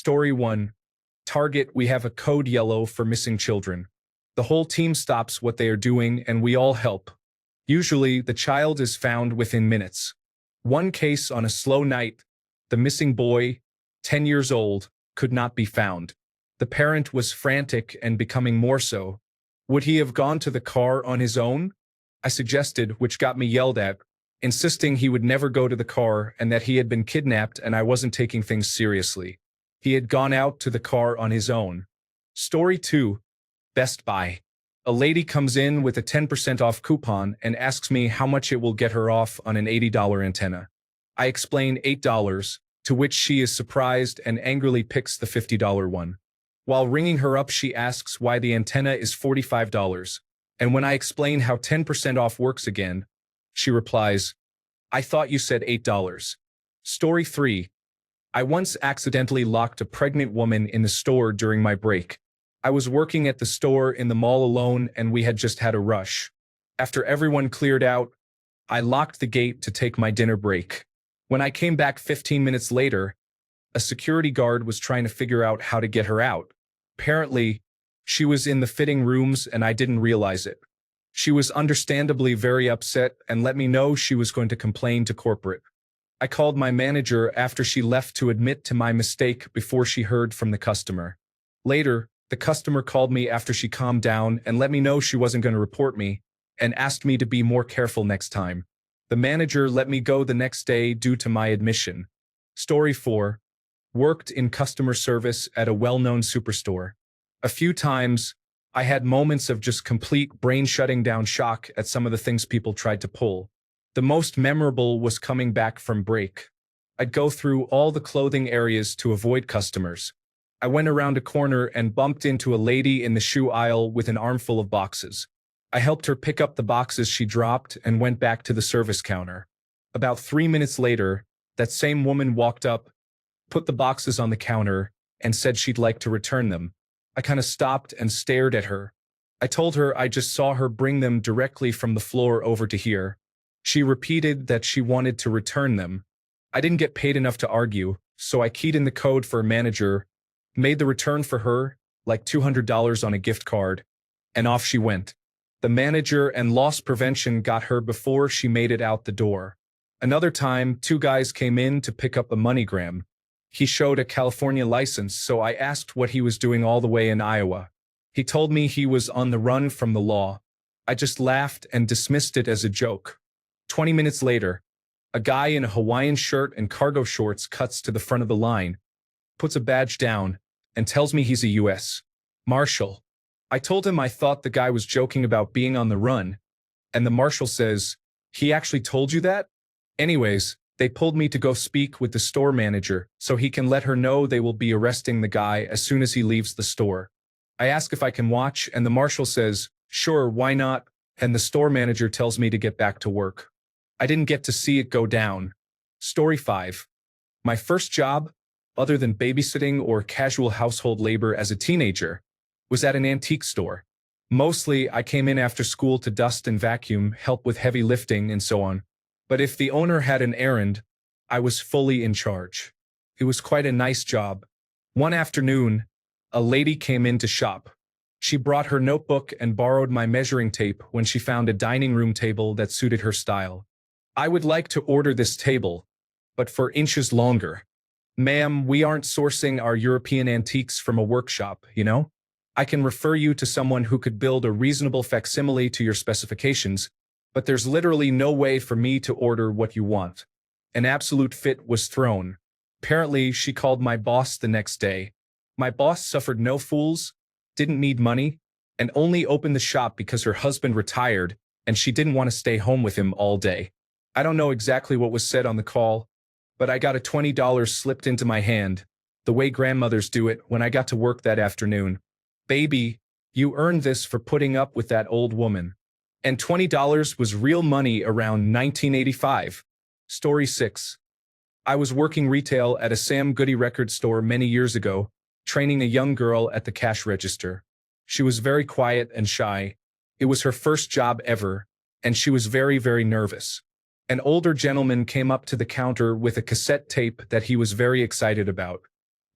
Story 1. Target, we have a code yellow for missing children. The whole team stops what they are doing and we all help. Usually, the child is found within minutes. One case on a slow night, the missing boy, 10 years old, could not be found. The parent was frantic and becoming more so. Would he have gone to the car on his own? I suggested, which got me yelled at, insisting he would never go to the car and that he had been kidnapped and I wasn't taking things seriously. He had gone out to the car on his own. Story 2. Best Buy. A lady comes in with a 10% off coupon and asks me how much it will get her off on an $80 antenna. I explain $8, to which she is surprised and angrily picks the $50 one. While ringing her up, she asks why the antenna is $45, and when I explain how 10% off works again, she replies, "I thought you said $8. Story 3. I once accidentally locked a pregnant woman in the store during my break. I was working at the store in the mall alone and we had just had a rush. After everyone cleared out, I locked the gate to take my dinner break. When I came back 15 minutes later, a security guard was trying to figure out how to get her out. Apparently, she was in the fitting rooms and I didn't realize it. She was understandably very upset and let me know she was going to complain to corporate. I called my manager after she left to admit to my mistake before she heard from the customer. Later, the customer called me after she calmed down and let me know she wasn't going to report me and asked me to be more careful next time. The manager let me go the next day due to my admission. Story 4. Worked in customer service at a well-known superstore. A few times, I had moments of just complete brain shutting down shock at some of the things people tried to pull. The most memorable was coming back from break. I'd go through all the clothing areas to avoid customers. I went around a corner and bumped into a lady in the shoe aisle with an armful of boxes. I helped her pick up the boxes she dropped and went back to the service counter. About 3 minutes later, that same woman walked up, put the boxes on the counter, and said she'd like to return them. I kind of stopped and stared at her. I told her I just saw her bring them directly from the floor over to here. She repeated that she wanted to return them. I didn't get paid enough to argue, so I keyed in the code for a manager, made the return for her, like $200 on a gift card, and off she went. The manager and loss prevention got her before she made it out the door. Another time, 2 guys came in to pick up a MoneyGram. He showed a California license, so I asked what he was doing all the way in Iowa. He told me he was on the run from the law. I just laughed and dismissed it as a joke. 20 minutes later, a guy in a Hawaiian shirt and cargo shorts cuts to the front of the line, puts a badge down, and tells me he's a U.S. Marshal. I told him I thought the guy was joking about being on the run, and the marshal says, "He actually told you that?" Anyways, they pulled me to go speak with the store manager so he can let her know they will be arresting the guy as soon as he leaves the store. I ask if I can watch, and the marshal says, "Sure, why not?" And the store manager tells me to get back to work. I didn't get to see it go down. Story 5. My first job, other than babysitting or casual household labor as a teenager, was at an antique store. Mostly, I came in after school to dust and vacuum, help with heavy lifting, and so on. But if the owner had an errand, I was fully in charge. It was quite a nice job. One afternoon, a lady came in to shop. She brought her notebook and borrowed my measuring tape when she found a dining room table that suited her style. "I would like to order this table, but for inches longer. Ma'am, we aren't sourcing our European antiques from a workshop, you know? I can refer you to someone who could build a reasonable facsimile to your specifications, but there's literally no way for me to order what you want." An absolute fit was thrown. Apparently, she called my boss the next day. My boss suffered no fools, didn't need money, and only opened the shop because her husband retired and she didn't want to stay home with him all day. I don't know exactly what was said on the call, but I got a $20 slipped into my hand, the way grandmothers do it, when I got to work that afternoon. "Baby, you earned this for putting up with that old woman." And $20 was real money around 1985. Story 6. I was working retail at a Sam Goody record store many years ago, training a young girl at the cash register. She was very quiet and shy. It was her first job ever, and she was very, very nervous. An older gentleman came up to the counter with a cassette tape that he was very excited about.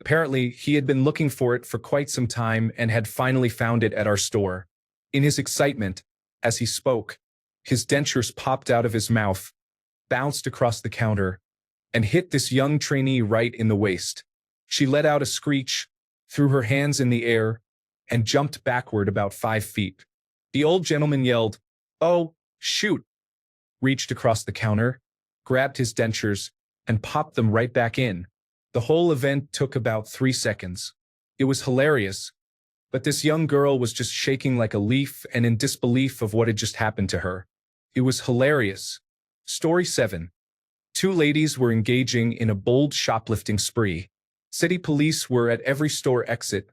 Apparently, he had been looking for it for quite some time and had finally found it at our store. In his excitement, as he spoke, his dentures popped out of his mouth, bounced across the counter, and hit this young trainee right in the waist. She let out a screech, threw her hands in the air, and jumped backward about 5 feet. The old gentleman yelled, "Oh, shoot!" reached across the counter, grabbed his dentures, and popped them right back in. The whole event took about 3 seconds. It was hilarious, but this young girl was just shaking like a leaf and in disbelief of what had just happened to her. It was hilarious. Story 7. 2 ladies were engaging in a bold shoplifting spree. City police were at every store exit,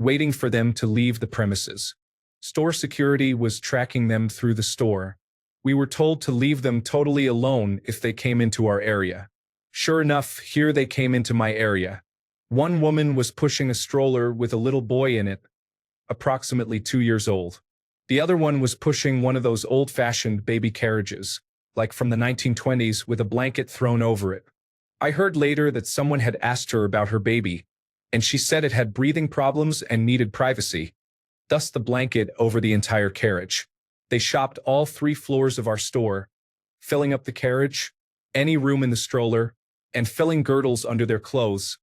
waiting for them to leave the premises. Store security was tracking them through the store. We were told to leave them totally alone if they came into our area. Sure enough, here they came into my area. One woman was pushing a stroller with a little boy in it, approximately 2 years old. The other one was pushing one of those old-fashioned baby carriages, like from the 1920s, with a blanket thrown over it. I heard later that someone had asked her about her baby, and she said it had breathing problems and needed privacy, thus the blanket over the entire carriage. They shopped all 3 floors of our store, filling up the carriage, any room in the stroller, and filling girdles under their clothes,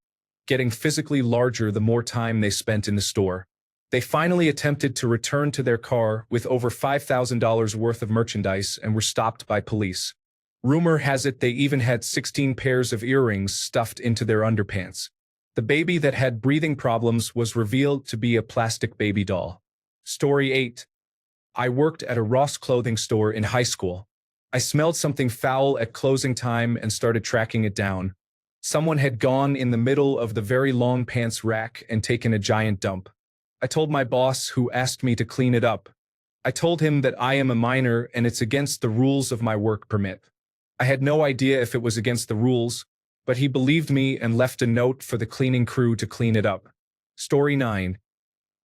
getting physically larger the more time they spent in the store. They finally attempted to return to their car with over $5,000 worth of merchandise and were stopped by police. Rumor has it they even had 16 pairs of earrings stuffed into their underpants. The baby that had breathing problems was revealed to be a plastic baby doll. Story 8. I worked at a Ross clothing store in high school. I smelled something foul at closing time and started tracking it down. Someone had gone in the middle of the very long pants rack and taken a giant dump. I told my boss, who asked me to clean it up. I told him that I am a minor and it's against the rules of my work permit. I had no idea if it was against the rules, but he believed me and left a note for the cleaning crew to clean it up. Story 9.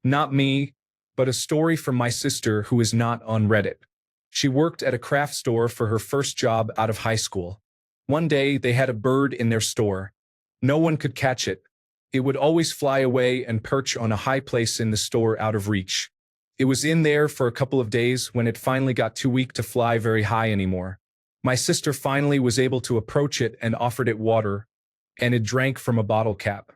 Not me, but a story from my sister who is not on Reddit. She worked at a craft store for her first job out of high school. One day, they had a bird in their store. No one could catch it. It would always fly away and perch on a high place in the store out of reach. It was in there for a couple of days when it finally got too weak to fly very high anymore. My sister finally was able to approach it and offered it water, and it drank from a bottle cap.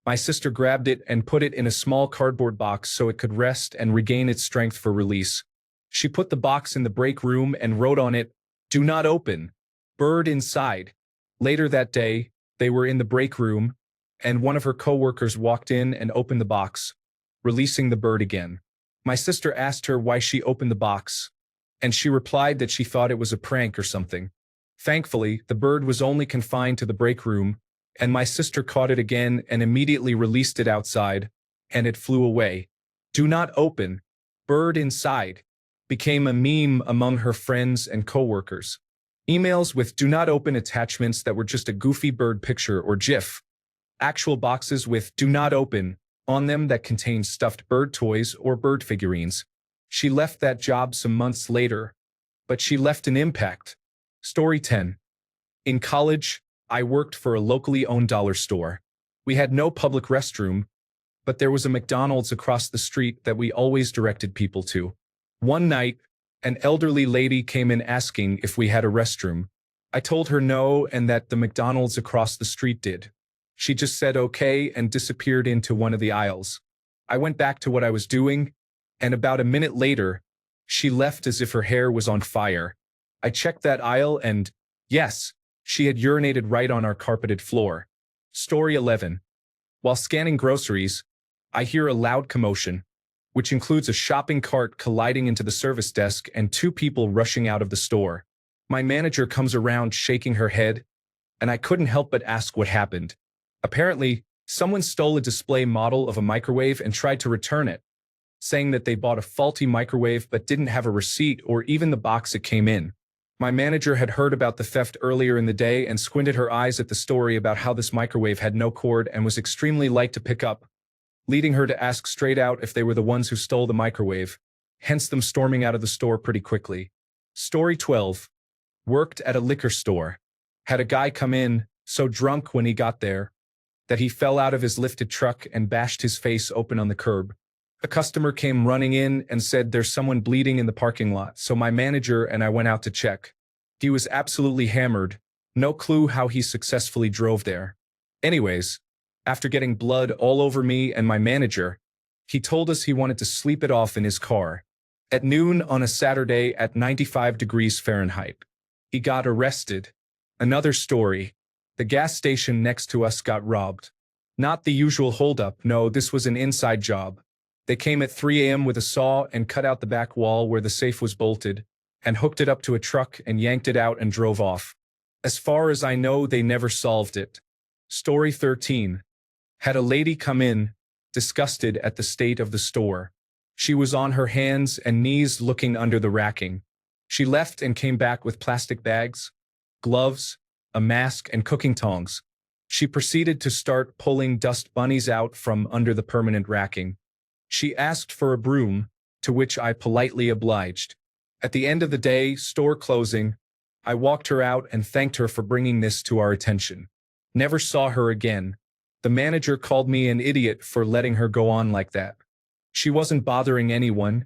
My sister grabbed it and put it in a small cardboard box so it could rest and regain its strength for release. She put the box in the break room and wrote on it, "Do not open. Bird inside." Later that day, they were in the break room, and one of her coworkers walked in and opened the box, releasing the bird again. My sister asked her why she opened the box, and she replied that she thought it was a prank or something. Thankfully, the bird was only confined to the break room, and my sister caught it again and immediately released it outside, and it flew away. "Do not open. Bird inside" became a meme among her friends and coworkers. Emails with "do not open" attachments that were just a goofy bird picture or GIF. Actual boxes with "do not open" on them that contained stuffed bird toys or bird figurines. She left that job some months later, but she left an impact. Story 10. In college, I worked for a locally owned dollar store. We had no public restroom, but there was a McDonald's across the street that we always directed people to. One night, an elderly lady came in asking if we had a restroom. I told her no and that the McDonald's across the street did. She just said okay and disappeared into one of the aisles. I went back to what I was doing, and about a minute later, she left as if her hair was on fire. I checked that aisle and, yes, she had urinated right on our carpeted floor. Story 11. While scanning groceries, I hear a loud commotion, which includes a shopping cart colliding into the service desk and 2 people rushing out of the store. My manager comes around shaking her head, and I couldn't help but ask what happened. Apparently, someone stole a display model of a microwave and tried to return it, saying that they bought a faulty microwave but didn't have a receipt or even the box it came in. My manager had heard about the theft earlier in the day and squinted her eyes at the story about how this microwave had no cord and was extremely light to pick up, leading her to ask straight out if they were the ones who stole the microwave, hence them storming out of the store pretty quickly. Story 12. Worked at a liquor store. Had a guy come in, so drunk when he got there, that he fell out of his lifted truck and bashed his face open on the curb. A customer came running in and said there's someone bleeding in the parking lot, so my manager and I went out to check. He was absolutely hammered, no clue how he successfully drove there. Anyways, after getting blood all over me and my manager, he told us he wanted to sleep it off in his car. At noon on a Saturday at 95 degrees Fahrenheit. He got arrested. Another story. The gas station next to us got robbed. Not the usual holdup, no, this was an inside job. They came at 3 a.m. with a saw and cut out the back wall where the safe was bolted, and hooked it up to a truck and yanked it out and drove off. As far as I know, they never solved it. Story 13. Had a lady come in, disgusted at the state of the store. She was on her hands and knees looking under the racking. She left and came back with plastic bags, gloves, a mask, and cooking tongs. She proceeded to start pulling dust bunnies out from under the permanent racking. She asked for a broom, to which I politely obliged. At the end of the day, store closing, I walked her out and thanked her for bringing this to our attention. Never saw her again. The manager called me an idiot for letting her go on like that. She wasn't bothering anyone,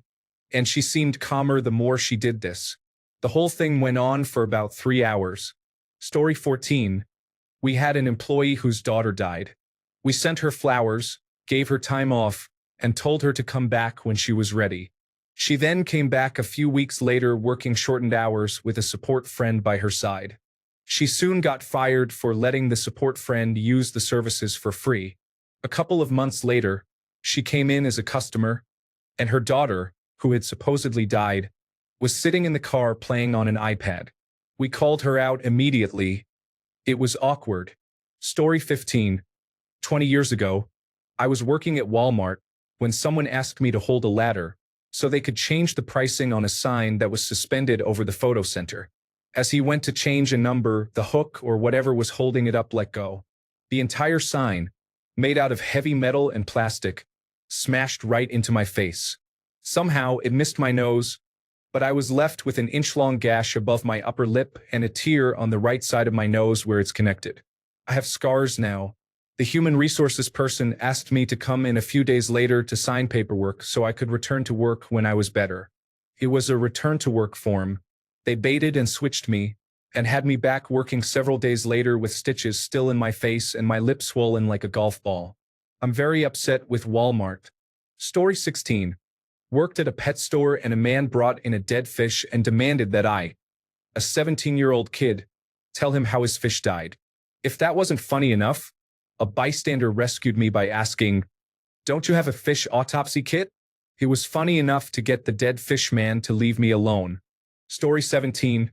and she seemed calmer the more she did this. The whole thing went on for about 3 hours. Story 14. We had an employee whose daughter died. We sent her flowers, gave her time off, and told her to come back when she was ready. She then came back a few weeks later working shortened hours with a support friend by her side. She soon got fired for letting the support friend use the services for free. A couple of months later, she came in as a customer, and her daughter, who had supposedly died, was sitting in the car playing on an iPad. We called her out immediately. It was awkward. Story 15. 20 years ago, I was working at Walmart when someone asked me to hold a ladder so they could change the pricing on a sign that was suspended over the photo center. As he went to change a number, the hook or whatever was holding it up let go. The entire sign, made out of heavy metal and plastic, smashed right into my face. Somehow it missed my nose, but I was left with an inch-long gash above my upper lip and a tear on the right side of my nose where it's connected. I have scars now. The human resources person asked me to come in a few days later to sign paperwork so I could return to work when I was better. It was a return-to-work form. They baited and switched me, and had me back working several days later with stitches still in my face and my lip swollen like a golf ball. I'm very upset with Walmart. Story 16. Worked at a pet store and a man brought in a dead fish and demanded that I, a 17-year-old kid, tell him how his fish died. If that wasn't funny enough, a bystander rescued me by asking, "Don't you have a fish autopsy kit?" It was funny enough to get the dead fish man to leave me alone. Story 17.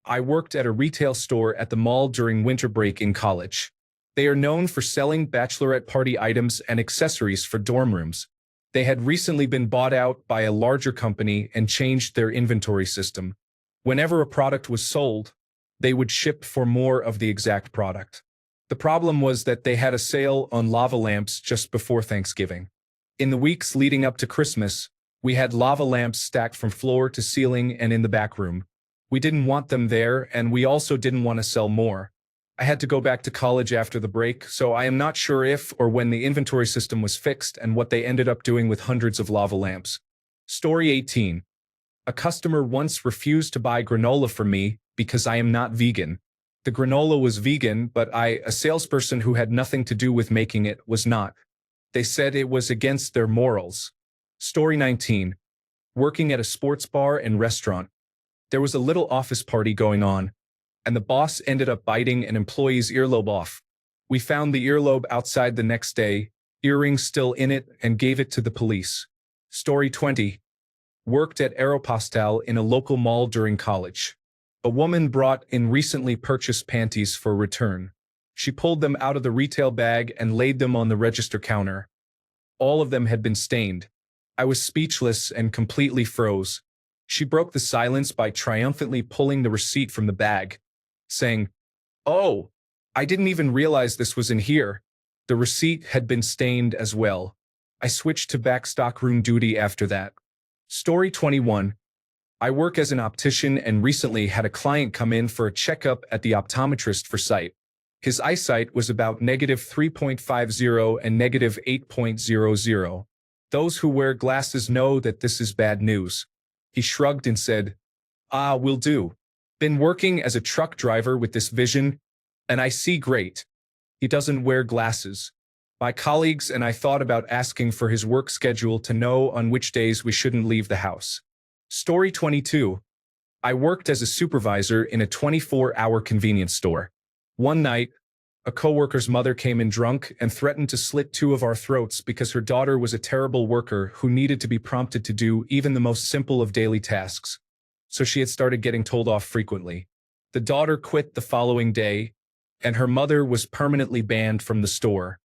I worked at a retail store at the mall during winter break in college. They are known for selling bachelorette party items and accessories for dorm rooms. They had recently been bought out by a larger company and changed their inventory system. Whenever a product was sold, they would ship for more of the exact product. The problem was that they had a sale on lava lamps just before Thanksgiving. In the weeks leading up to Christmas, we had lava lamps stacked from floor to ceiling and in the back room. We didn't want them there, and we also didn't want to sell more. I had to go back to college after the break, so I am not sure if or when the inventory system was fixed and what they ended up doing with hundreds of lava lamps. Story 18. A customer once refused to buy granola from me because I am not vegan. The granola was vegan, but I, a salesperson who had nothing to do with making it, was not. They said it was against their morals. Story 19. Working at a sports bar and restaurant. There was a little office party going on, and the boss ended up biting an employee's earlobe off. We found the earlobe outside the next day, earrings still in it, and gave it to the police. Story 20. Worked at Aeropostale in a local mall during college. A woman brought in recently purchased panties for return. She pulled them out of the retail bag and laid them on the register counter. All of them had been stained. I was speechless and completely froze. She broke the silence by triumphantly pulling the receipt from the bag, saying, "Oh, I didn't even realize this was in here." The receipt had been stained as well. I switched to back stockroom duty after that. Story 21. I work as an optician and recently had a client come in for a checkup at the optometrist for sight. His eyesight was about -3.50 and -8.00. Those who wear glasses know that this is bad news. He shrugged and said, "Ah, will do. Been working as a truck driver with this vision, and I see great." He doesn't wear glasses. My colleagues and I thought about asking for his work schedule to know on which days we shouldn't leave the house. Story 22. I worked as a supervisor in a 24-hour convenience store. One night, a coworker's mother came in drunk and threatened to slit two of our throats because her daughter was a terrible worker who needed to be prompted to do even the most simple of daily tasks. So she had started getting told off frequently. The daughter quit the following day, and her mother was permanently banned from the store.